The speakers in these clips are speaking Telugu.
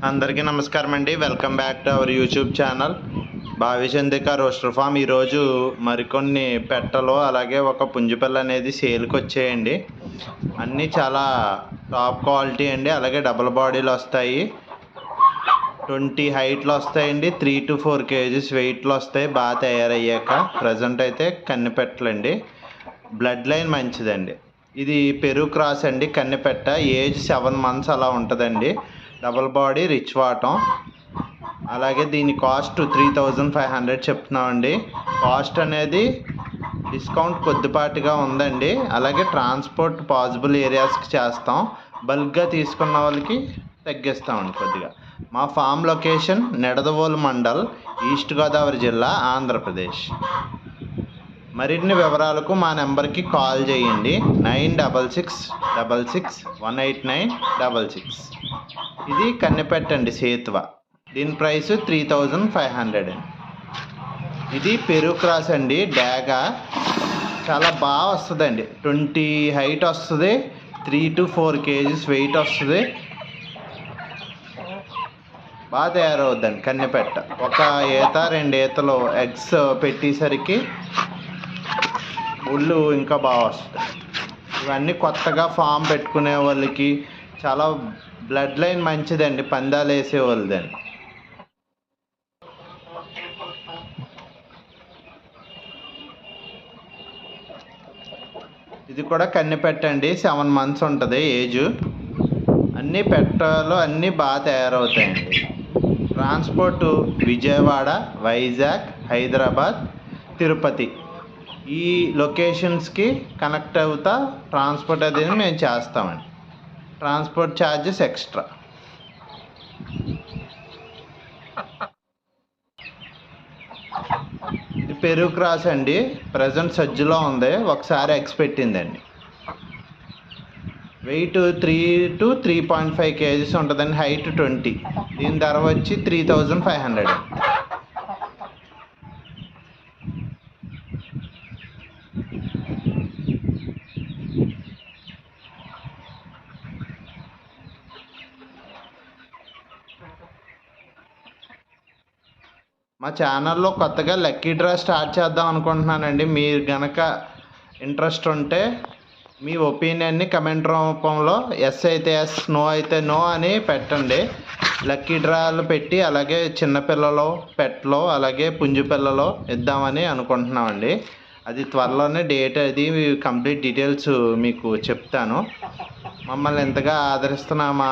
అందరికీ నమస్కారం అండి. Welcome back to our YouTube channel Bhavichandrika rooster farm. ఈరోజు మరికొన్ని పెట్టలు అలాగే ఒక పుంజుపిల్ల అనేది సేల్కి వచ్చాయండి. అన్నీ చాలా టాప్ క్వాలిటీ అండి. అలాగే డబుల్ బాడీలు వస్తాయి, 20 హైట్లు వస్తాయండి, 3 to 4 kgs వెయిట్లు వస్తాయి. బాగా తయారయ్యాక ప్రజెంట్ అయితే కన్నెపెట్టలండి. బ్లడ్ లైన్ మంచిదండి. ఇది పెరుగు క్రాస్ అండి. కన్నెపెట్ట ఏజ్ 7 months అలా ఉంటుందండి. డబుల్ బాడీ రిచ్ వాటం. అలాగే దీని కాస్ట్ 3500 చెప్తున్నామండి. కాస్ట్ అనేది డిస్కౌంట్ కొద్దిపాటిగా ఉందండి. అలాగే ట్రాన్స్పోర్ట్ పాసిబుల్ ఏరియాస్కి చేస్తాం. బల్క్గా తీసుకున్న వాళ్ళకి తగ్గిస్తామండి కొద్దిగా. మా farm location Nidadavolu mandal, east Godavari జిల్లా, ఆంధ్రప్రదేశ్. మరిన్ని వివరాలకు మా నెంబర్కి కాల్ చేయండి. 9666189666. ఇది కన్నెపెట్టండి సేతువ. దీని ప్రైస్ 3500. ఇది పెరుగు క్రాస్ అండి. డాగా చాలా బాగా వస్తుందండి. 20 హైట్ వస్తుంది, 3 to 4 kgs వెయిట్ వస్తుంది. బాగా తయారవుద్దండి కన్నెపెట్ట. ఒక ఈత 2 ఈతలు ఎగ్స్ పెట్టేసరికి ఒళ్ళు ఇంకా బాగా వస్తుంది. ఇవన్నీ కొత్తగా ఫామ్ పెట్టుకునే వాళ్ళకి చాలా బ్లడ్ లైన్ మంచిదండి. పందాలు వేసే వాళ్ళదండి. ఇది కూడా కన్నెపెట్టండి. 7 months ఉంటుంది ఏజ్. అన్నీ పెట్టలు అన్నీ బాగా తయారవుతాయండి. ట్రాన్స్పోర్టు విజయవాడ, వైజాగ్, హైదరాబాద్, తిరుపతి ఈ లొకేషన్స్కి కనెక్ట్ అవుతా ట్రాన్స్పోర్ట్ అది మేము చేస్తామండి. Transport charges extra. ఇది పెరుగు క్రాస్ అండి. ప్రజెంట్ సజ్జులో ఉంది. ఒకసారి ఎగ్స్ పెట్టిందండి. వెయిట్ 3 to 3.5 kgs ఉంటుందండి. హైట్ 20. దీని ధర వచ్చి 3500. మా ఛానల్లో కొత్తగా లక్కీ డ్రా స్టార్ట్ చేద్దాం అనుకుంటున్నానండి. మీరు గనక ఇంట్రెస్ట్ ఉంటే మీ ఒపీనియన్ని కమెంట్ రూపంలో ఎస్ అయితే ఎస్, నో అయితే నో అని పెట్టండి. లక్కీ డ్రాలు పెట్టి అలాగే చిన్నపిల్లలు పెట్లో అలాగే పుంజు పిల్లలో ఇద్దామని అనుకుంటున్నామండి. అది త్వరలోనే డేట్ అది కంప్లీట్ డీటెయిల్స్ మీకు చెప్తాను. మమ్మల్ని ఎంతగా ఆదరిస్తున్న మా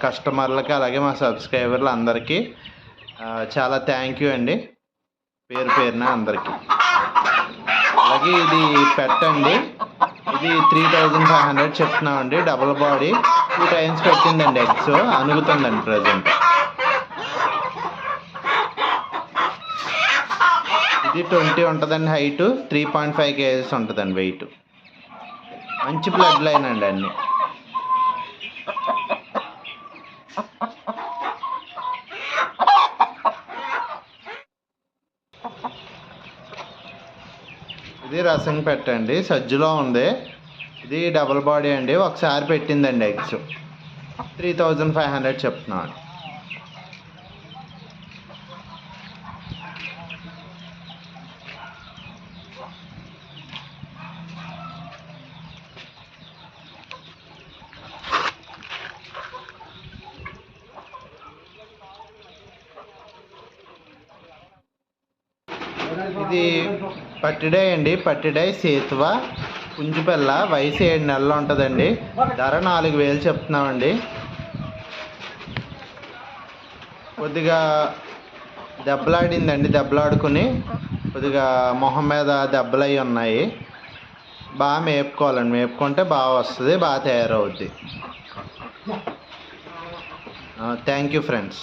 కస్టమర్లకి అలాగే మా సబ్స్క్రైబర్లు అందరికీ చాలా థ్యాంక్ యూ అండి. పేరు పేరున అందరికీ. అలాగే ఇది పెట్టండి. ఇది 3500 చెప్తున్నామండి. డబుల్ బాడీ 2 times పెట్టిందండి. ఎగ్స్ అనుగుతుందండి ప్రజెంట్. ఇది 20 ఉంటుందండి హైట్, 3.5 kgs ఉంటుందండి వెయిట్. మంచి బ్లడ్ లైన్ అండి అన్నీ. ఇది రసం పెట్టండి. సజ్జులో ఉంది. ఇది డబుల్ బాడీ అండి. ఒకసారి పెట్టిందండి ఎగ్స్. 3500 చెప్తున్నాను. ఇది పట్టిడై అండి. పట్టిడై సేతువ పుంజుపిల్ల. వయసు 7 నెలలు ఉంటుందండి. ధర 4000 చెప్తున్నామండి. కొద్దిగా దెబ్బలాడిందండి. దెబ్బలాడుకుని కొద్దిగా మొహం మీద దెబ్బలు అవి ఉన్నాయి. బాగా మేపుకోవాలండి. మేపుకుంటే బాగా వస్తుంది, బాగా తయారవుద్ది. Thank you friends.